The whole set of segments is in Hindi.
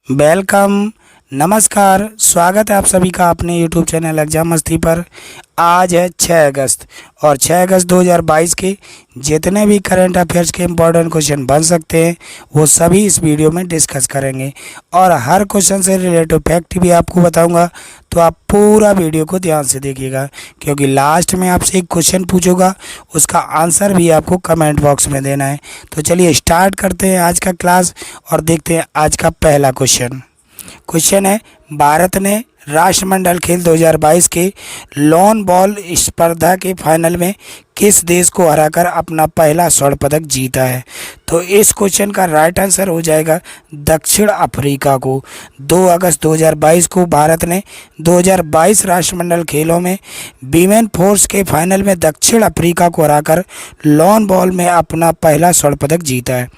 वेलकम। नमस्कार, स्वागत है आप सभी का अपने यूट्यूब चैनल एग्जाम मस्ती पर। आज है 6 अगस्त और 6 अगस्त 2022 के जितने भी करंट अफेयर्स के इम्पोर्टेंट क्वेश्चन बन सकते हैं वो सभी इस वीडियो में डिस्कस करेंगे और हर क्वेश्चन से रिलेटेड फैक्ट भी आपको बताऊंगा। तो आप पूरा वीडियो को ध्यान से देखिएगा क्योंकि लास्ट में आपसे एक क्वेश्चन पूछूंगा, उसका आंसर भी आपको कमेंट बॉक्स में देना है। तो चलिए स्टार्ट करते हैं आज का क्लास और देखते हैं आज का पहला क्वेश्चन है, भारत ने राष्ट्रमंडल खेल 2022 के लॉन बॉल स्पर्धा के फाइनल में किस देश को हराकर अपना पहला स्वर्ण पदक जीता है? तो इस क्वेश्चन का राइट आंसर हो जाएगा दक्षिण अफ्रीका को। 2 अगस्त 2022 को भारत ने 2022 राष्ट्रमंडल खेलों में वीमेन फोर्स के फाइनल में दक्षिण अफ्रीका को हराकर लॉन बॉल में अपना पहला स्वर्ण पदक जीता है।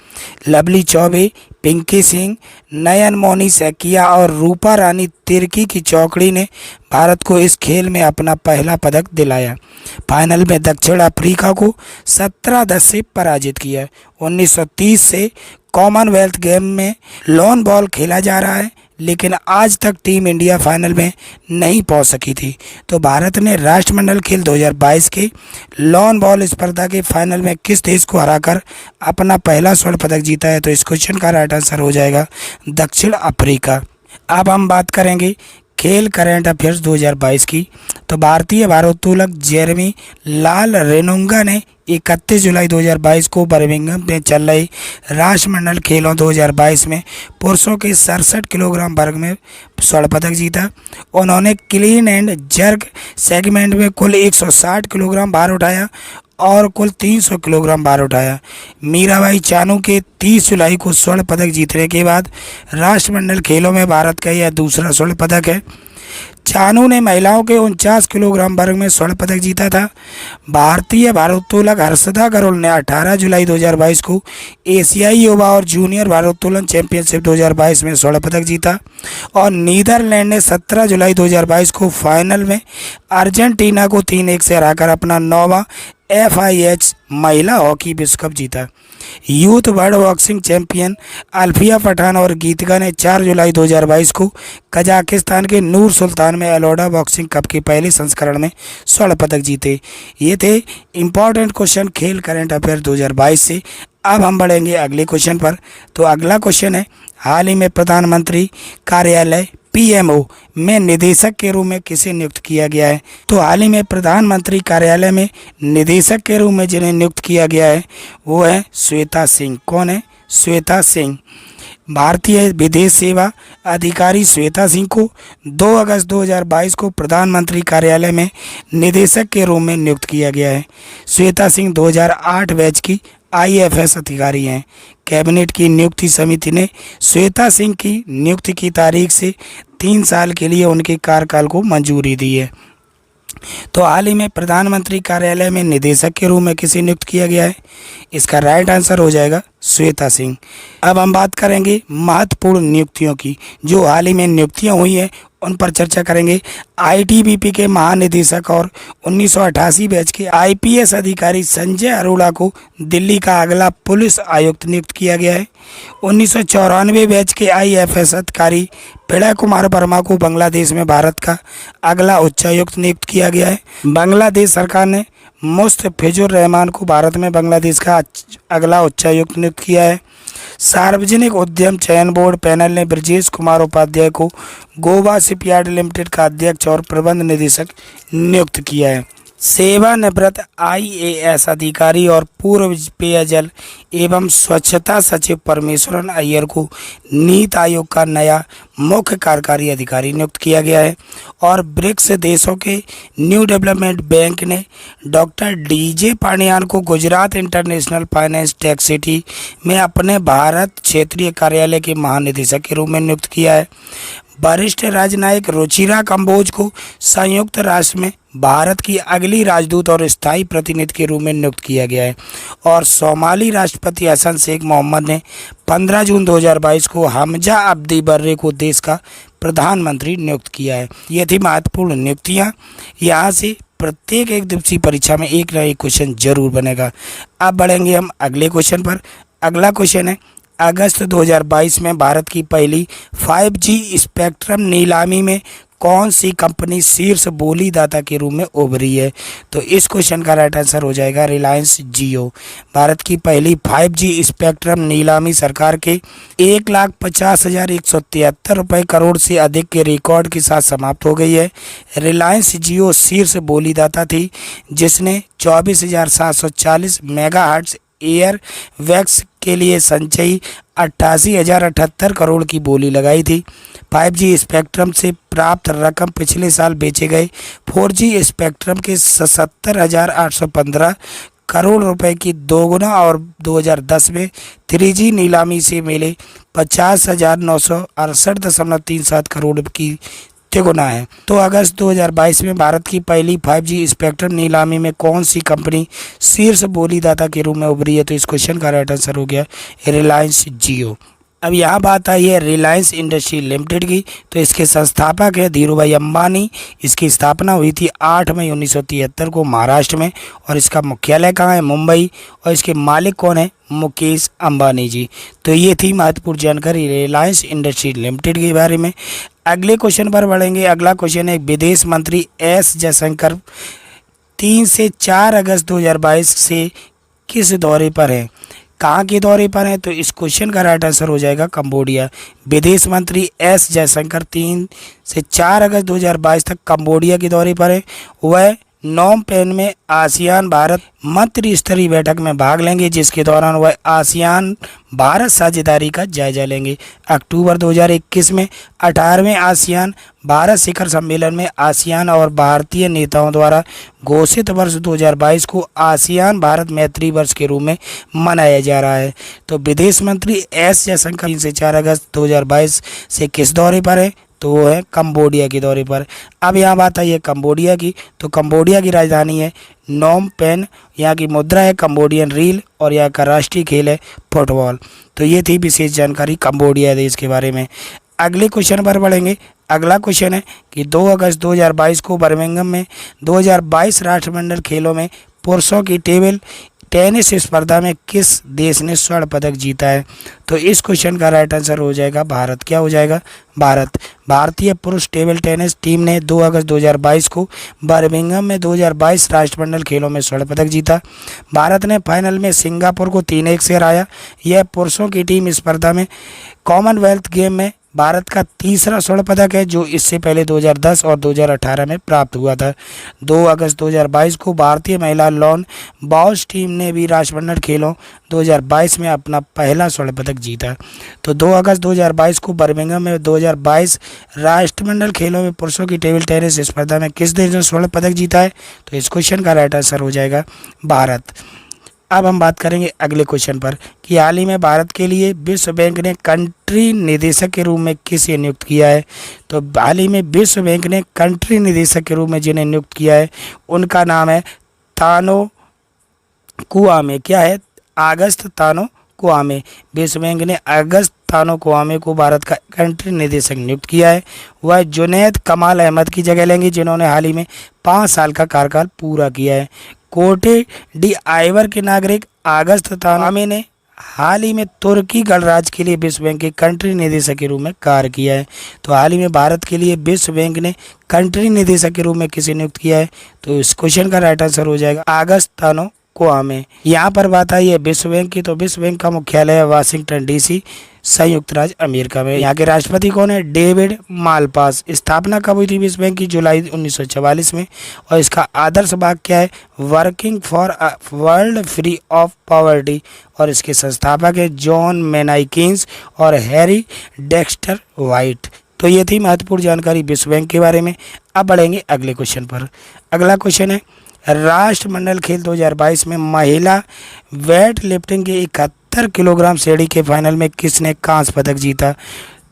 लवली चौबे, पिंकी सिंह, नयन मोनी सैकिया और रूपा रानी तिर्की की चौकड़ी ने भारत को इस खेल में अपना पहला पदक दिलाया। फाइनल में दक्षिण अफ्रीका को 17-10 से पराजित किया। 1930 से कॉमनवेल्थ गेम में लॉन बॉल खेला जा रहा है, लेकिन आज तक टीम इंडिया फाइनल में नहीं पहुंच सकी थी। तो भारत ने राष्ट्रमंडल खेल 2022 के लॉन बॉल स्पर्धा के फाइनल में किस देश को हराकर अपना पहला स्वर्ण पदक जीता है? तो इस क्वेश्चन का राइट आंसर हो जाएगा दक्षिण अफ्रीका। अब हम बात करेंगे खेल करंट अफेयर्स 2022 की। तो भारतीय भारोत्तोलक जेरेमी लाल रेनुंगा ने 31 जुलाई 2022 को बर्मिंघम में चल रही राष्ट्रमंडल खेलों 2022 में पुरुषों के 67 किलोग्राम वर्ग में स्वर्ण पदक जीता। उन्होंने क्लीन एंड जर्क सेगमेंट में कुल 160 किलोग्राम भार उठाया और कुल 300 किलोग्राम भार उठाया। मीराबाई चानू के 30 जुलाई को स्वर्ण पदक जीतने के बाद राष्ट्रमंडल खेलों में भारत का यह दूसरा स्वर्ण पदक है। चानू ने महिलाओं के 49 किलोग्राम वर्ग में स्वर्ण पदक जीता था। भारतीय भारोत्तोलक हर्षदा करोल ने 18 जुलाई 2022 को एशियाई युवा और जूनियर भारोत्तोलन चैंपियनशिप 2022 में स्वर्ण पदक जीता और नीदरलैंड ने 17 जुलाई 2022 को फाइनल में अर्जेंटीना को 3-1 से हराकर अपना 9वां FIH महिला हॉकी विश्व कप जीता। Youth world boxing champion Alfiya Pathan और गीतिका ने 4 जुलाई 2022 को कजाकिस्तान के नूर सुल्तान में एलोडा बॉक्सिंग कप के पहले संस्करण में स्वर्ण पदक जीते। ये थे इम्पॉर्टेंट क्वेश्चन खेल करंट अफेयर 2022 से। अब हम बढ़ेंगे अगले क्वेश्चन पर। तो अगला क्वेश्चन है, हाल ही में प्रधानमंत्री कार्यालय PMO में निदेशक के रूप में किसे नियुक्त किया गया है? तो हाल ही में प्रधानमंत्री कार्यालय में निदेशक के रूप में जिन्हें नियुक्त किया गया है वो है श्वेता सिंह। कौन है? श्वेता सिंह। भारतीय विदेश सेवा अधिकारी श्वेता सिंह को 2 अगस्त 2022 को प्रधानमंत्री कार्यालय में निदेशक के रूप में नियुक्त किया गया है। श्वेता सिंह 2008 बैच की IFS अधिकारी हैं। कैबिनेट की नियुक्ति समिति ने श्वेता सिंह की नियुक्ति की तारीख से 3 साल के लिए उनके कार्यकाल को मंजूरी दी है। तो हाल ही में प्रधानमंत्री कार्यालय में निदेशक के रूप में किसे नियुक्त किया गया है? इसका राइट आंसर हो जाएगा श्वेता सिंह। अब हम बात करेंगे महत्वपूर्ण नियुक्तियों की, जो हाल ही में नियुक्तियां हुई हैं उन पर चर्चा करेंगे। ITBP के महानिदेशक और 1988 बैच के IPS अधिकारी संजय अरोड़ा को दिल्ली का अगला पुलिस आयुक्त नियुक्त किया गया है। 1994 बैच के IFS अधिकारी प्रलय कुमार वर्मा को बांग्लादेश में भारत का अगला उच्चायुक्त नियुक्त किया गया है। बांग्लादेश सरकार ने मुस्तफिजुर रहमान को भारत में बांग्लादेश का अगला उच्चायुक्त नियुक्त किया है। सार्वजनिक उद्यम चयन बोर्ड पैनल ने ब्रजेश कुमार उपाध्याय को गोवा शिपयार्ड लिमिटेड का अध्यक्ष और प्रबंध निदेशक नियुक्त किया है। सेवानिवृत्त IAS अधिकारी और पूर्व पेयजल एवं स्वच्छता सचिव परमेश्वरन अय्यर को नीति आयोग का नया मुख्य कार्यकारी अधिकारी नियुक्त किया गया है। और ब्रिक्स देशों के न्यू डेवलपमेंट बैंक ने डॉक्टर DJ पांडियान को Gujarat international finance tech city में अपने भारत क्षेत्रीय कार्यालय के महानिदेशक के रूप में नियुक्त किया है। वरिष्ठ राजनयिक रुचिरा कंबोज को संयुक्त राष्ट्र में भारत की अगली राजदूत और स्थायी प्रतिनिधि के रूप में नियुक्त किया गया है। और सोमाली राष्ट्रपति हसन शेख मोहम्मद ने 15 जून 2022 को हमजा अब्दी बर्रे को देश का प्रधानमंत्री नियुक्त किया है। ये थी महत्वपूर्ण नियुक्तियाँ। यहाँ से प्रत्येक एक दिवसीय परीक्षा में एक न एक क्वेश्चन जरूर बनेगा। अब बढ़ेंगे हम अगले क्वेश्चन पर। अगला क्वेश्चन है, अगस्त 2022 में भारत की पहली 5G स्पेक्ट्रम नीलामी में कौन सी कंपनी शीर्ष बोलीदाता के रूप में उभरी है? तो इस क्वेश्चन का राइट आंसर हो जाएगा रिलायंस जियो। भारत की पहली 5G स्पेक्ट्रम नीलामी सरकार के 1,50,173 रुपये करोड़ से अधिक के रिकॉर्ड के साथ समाप्त हो गई है। रिलायंस जियो शीर्ष बोलीदाता थी, जिसने 24,740 मेगाहर्ट्ज एयर वैक्स के लिए संचयी 88,078 करोड़ की बोली लगाई थी। 5G स्पेक्ट्रम से प्राप्त रकम पिछले साल बेचे गए 4G स्पेक्ट्रम के 77,815 करोड़ रुपए की दोगुना और 2010 में 3G नीलामी से मिले 50,968.37 करोड़ की तिगुना है। तो अगस्त 2022 में भारत की पहली 5G स्पेक्ट्रम नीलामी में कौन सी कंपनी शीर्ष बोलीदाता के रूप में उभरी है? तो इस क्वेश्चन का राइट आंसर हो गया रिलायंस जियो। अब यहाँ बात आई है रिलायंस इंडस्ट्री लिमिटेड की। तो इसके संस्थापक है धीरूभाई अंबानी। इसकी स्थापना हुई थी 8 मई 1973 को महाराष्ट्र में, और इसका मुख्यालय कहाँ है? मुंबई। और इसके मालिक कौन है? मुकेश अंबानी जी। तो ये थी महत्वपूर्ण जानकारी रिलायंस इंडस्ट्री लिमिटेड के बारे में। अगले क्वेश्चन पर बढ़ेंगे। अगला क्वेश्चन है विदेश मंत्री एस जयशंकर 3 से 4 अगस्त 2022 से किस दौरे पर हैं? कहाँ के दौरे पर हैं? तो इस क्वेश्चन का राइट आंसर हो जाएगा कंबोडिया। विदेश मंत्री एस जयशंकर 3 से 4 अगस्त 2022 तक कंबोडिया के दौरे पर हैं। वह नोम पेन में आसियान भारत मंत्री स्तरीय बैठक में भाग लेंगे, जिसके दौरान वह आसियान भारत साझेदारी का जायजा लेंगे। अक्टूबर 2021 में 18वें आसियान भारत शिखर सम्मेलन में आसियान और भारतीय नेताओं द्वारा घोषित वर्ष 2022 को आसियान भारत मैत्री वर्ष के रूप में मनाया जा रहा है। तो विदेश मंत्री एस जयशंकर 3 से 4 अगस्त 2022 से किस दौरे पर है? तो वो है कंबोडिया के दौरे पर। अब यहाँ बात आई है कंबोडिया की। तो कंबोडिया की राजधानी है नोम पेन। यहाँ की मुद्रा है कंबोडियन रील, और यहाँ का राष्ट्रीय खेल है फुटबॉल। तो ये थी विशेष जानकारी कंबोडिया देश के बारे में। अगले क्वेश्चन पर बढ़ेंगे। अगला क्वेश्चन है कि 2 अगस्त 2022 को बर्मिंघम में 2022 राष्ट्रमंडल खेलों में पुरुषों की टेबल टेनिस स्पर्धा में किस देश ने स्वर्ण पदक जीता है? तो इस क्वेश्चन का राइट आंसर हो जाएगा भारत। क्या हो जाएगा? भारत। भारतीय पुरुष टेबल टेनिस टीम ने 2 अगस्त 2022 को बर्मिंघम में 2022 राष्ट्रमंडल खेलों में स्वर्ण पदक जीता। भारत ने फाइनल में सिंगापुर को 3-1 से हराया। यह पुरुषों की टीम स्पर्धा में कॉमनवेल्थ गेम में भारत का तीसरा स्वर्ण पदक है, जो इससे पहले 2010 और 2018 में प्राप्त हुआ था। 2 अगस्त 2022 को भारतीय महिला लॉन बॉल्स टीम ने भी राष्ट्रमंडल खेलों 2022 में अपना पहला स्वर्ण पदक जीता। तो 2 अगस्त 2022 को बर्मिंघम में 2022 राष्ट्रमंडल खेलों में पुरुषों की टेबल टेनिस स्पर्धा में किस देश ने स्वर्ण पदक जीता है? तो इस क्वेश्चन का राइट आंसर हो जाएगा भारत। अब हम बात करेंगे अगले क्वेश्चन पर कि हाल ही में भारत के लिए विश्व बैंक ने कंट्री निदेशक के रूप में किसे नियुक्त किया है? तो हाल ही में विश्व बैंक ने कंट्री निदेशक के रूप में जिन्हें नियुक्त किया है उनका नाम है तानो कुआमे। क्या है? अगस्त तानो कुआमे। विश्व बैंक ने अगस्त तानो कुआमे को भारत का कंट्री निदेशक नियुक्त किया है। वह जुनैद कमाल अहमद की जगह लेंगे, जिन्होंने हाल ही में 5 साल का कार्यकाल पूरा किया है। कोटे डी आइवर के नागरिक अगस्त तानो ने हाल ही में तुर्की गणराज्य के लिए विश्व बैंक के कंट्री निदेशक के रूप में कार्य किया है। तो हाल ही में भारत के लिए विश्व बैंक ने कंट्री निदेशक के रूप में किसे नियुक्त किया है? तो इस क्वेश्चन का राइट आंसर हो जाएगा अगस्त तानो कुआमे। यहाँ पर बात आई है विश्व बैंक की। तो विश्व बैंक का मुख्यालय है वाशिंगटन डीसी, संयुक्त राज्य अमेरिका में। यहाँ के राष्ट्रपति कौन है? David Malpass. स्थापना कब हुई थी विश्व बैंक की? जुलाई 1944 में। और इसका आदर्श वाक्य क्या है? Working for a world free of poverty. और इसके संस्थापक है जॉन मेनाइकिन्स और हैरी डेक्स्टर वाइट। तो ये थी महत्वपूर्ण जानकारी विश्व बैंक के बारे में। अब बढ़ेंगे अगले क्वेश्चन पर। अगला क्वेश्चन है राष्ट्रमंडल खेल 2022 में महिला वेट लिफ्टिंग के 71 किलोग्राम श्रेणी के फाइनल में किसने कांस्य पदक जीता?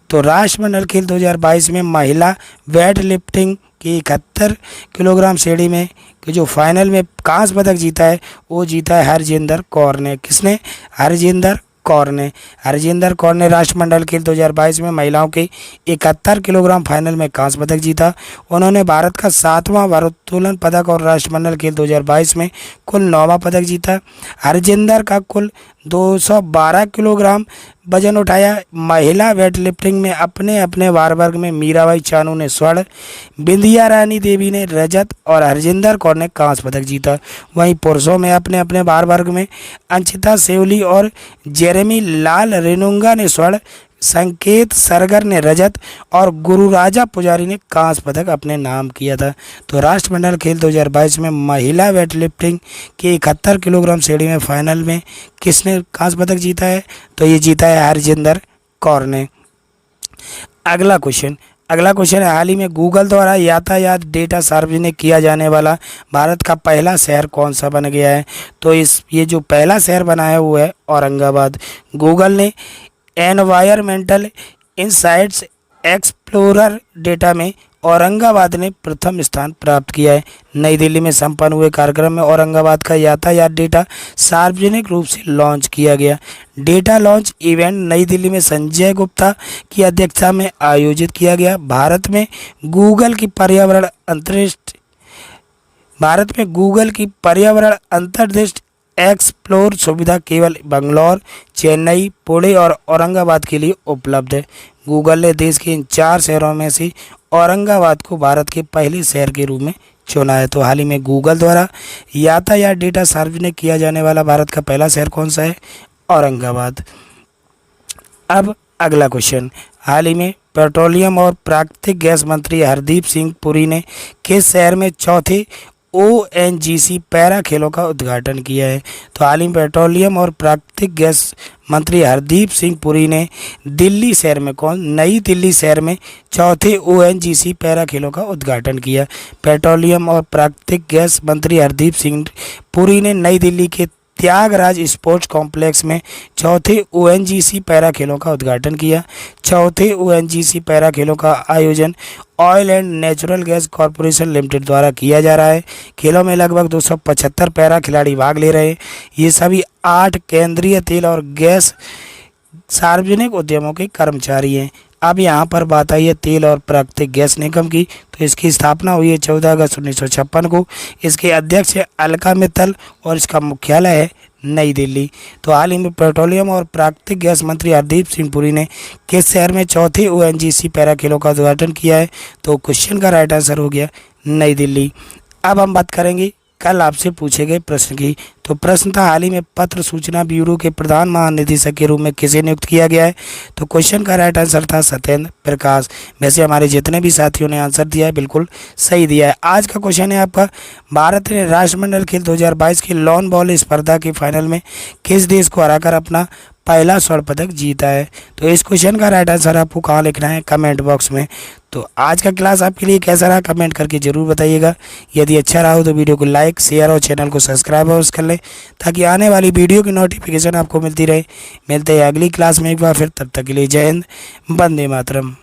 तो राष्ट्रमंडल खेल 2022 में महिला वेट लिफ्टिंग की 71 किलोग्राम श्रेणी में जो फाइनल में कांस्य पदक जीता है वो जीता है हरजिंदर कौर ने। किसने? हरजिंदर कौर ने। हरजिंदर कौर ने राष्ट्रमंडल खेल 2022 में महिलाओं के 71 किलोग्राम फाइनल में कांस्य पदक जीता। उन्होंने भारत का 7वां भारोत्तोलन पदक और राष्ट्रमंडल खेल 2022 में कुल 9वां पदक जीता। हरजिंदर का कुल 212 किलोग्राम वजन उठाया। महिला वेट लिफ्टिंग में अपने अपने भार वर्ग में मीराबाई चानू ने स्वर्ण, बिंदिया रानी देवी ने रजत और हरजिंदर कौर ने कांस्य पदक जीता। वहीं पुरुषों में अपने अपने भार वर्ग में अंशिता सेवली और जेरेमी लाल रेनुंगा ने स्वर्ण, संकेत सरगर ने रजत और गुरुराजा पुजारी ने कांस्य पदक अपने नाम किया था। तो राष्ट्रमंडल खेल 2022 में महिला वेट लिफ्टिंग के 71 किलोग्राम श्रेणी में फाइनल में किसने कांस्य पदक जीता है? तो ये जीता है हरजिंदर कौर ने। अगला क्वेश्चन है, हाल ही में गूगल द्वारा यातायात डेटा सार्वजनिक किया जाने वाला भारत का पहला शहर कौन सा बन गया है? तो ये जो पहला शहर बना है वो है औरंगाबाद। गूगल ने एनवायरमेंटल इंसाइट्स एक्सप्लोरर डेटा में औरंगाबाद ने प्रथम स्थान प्राप्त किया है। नई दिल्ली में संपन्न हुए कार्यक्रम में औरंगाबाद का यातायात डेटा सार्वजनिक रूप से लॉन्च किया गया। डेटा लॉन्च इवेंट नई दिल्ली में संजय गुप्ता की अध्यक्षता में आयोजित किया गया। भारत में गूगल की पर्यावरण अंतर्दृष्टि एक्सप्लोर सुविधा केवल बंगलौर, चेन्नई, पुणे और औरंगाबाद के लिए उपलब्ध है। गूगल ने देश के इन 4 शहरों में से औरंगाबाद को भारत के पहले शहर के रूप में चुना है। तो हाल ही में गूगल द्वारा यातायात डेटा सार्वजनिक किया जाने वाला भारत का पहला शहर कौन सा है? औरंगाबाद। अब अगला क्वेश्चन, हाल ही में पेट्रोलियम और प्राकृतिक गैस मंत्री हरदीप सिंह पुरी ने किस शहर में चौथे ONGC पैरा खेलों का उद्घाटन किया है? तो हाल ही में पेट्रोलियम और प्राकृतिक गैस मंत्री हरदीप सिंह पुरी ने नई दिल्ली शहर में चौथे ONGC पैरा खेलों का उद्घाटन किया। पेट्रोलियम और प्राकृतिक गैस मंत्री हरदीप सिंह पुरी ने नई दिल्ली के त्यागराज स्पोर्ट्स कॉम्प्लेक्स में चौथे ONGC पैरा खेलों का उद्घाटन किया। चौथे ONGC पैरा खेलों का आयोजन oil and natural gas corporation limited द्वारा किया जा रहा है। खेलों में लगभग 275 पैरा खिलाड़ी भाग ले रहे हैं। ये सभी 8 केंद्रीय तेल और गैस सार्वजनिक उद्यमों के कर्मचारी हैं। अब यहाँ पर बात आई है तेल और प्राकृतिक गैस निगम की। तो इसकी स्थापना हुई है 14 अगस्त 1956 को। इसके अध्यक्ष है अलका मित्तल और इसका मुख्यालय है नई दिल्ली। तो हाल ही में पेट्रोलियम और प्राकृतिक गैस मंत्री हरदीप सिंह पुरी ने किस शहर में चौथे ONGC पैरा खेलों का उद्घाटन किया है? तो क्वेश्चन का राइट आंसर हो गया नई दिल्ली। अब हम बात करेंगे कल आपसे पूछे गए प्रश्न की। तो प्रश्न था, हाल ही में पत्र सूचना ब्यूरो के प्रधान महानिदेशक के रूप में किसे नियुक्त किया गया है? तो क्वेश्चन का राइट आंसर था सत्येंद्र प्रकाश। वैसे हमारे जितने भी साथियों ने आंसर दिया है बिल्कुल सही दिया है। आज का क्वेश्चन है आपका, भारत ने राष्ट्रमंडल खेल 2022 की लॉन बॉल स्पर्धा के फाइनल में किस देश को हराकर अपना पहला स्वर्ण पदक जीता है? तो इस क्वेश्चन का राइट आंसर आपको कहाँ लिखना है? कमेंट बॉक्स में। तो आज का क्लास आपके लिए कैसा रहा कमेंट करके ज़रूर बताइएगा। यदि अच्छा रहा हो तो वीडियो को लाइक, शेयर और चैनल को सब्सक्राइब और कर लें ताकि आने वाली वीडियो की नोटिफिकेशन आपको मिलती रहे। मिलते हैं अगली क्लास में एक बार फिर, तब तक के लिए जय हिंद, वंदे मातरम।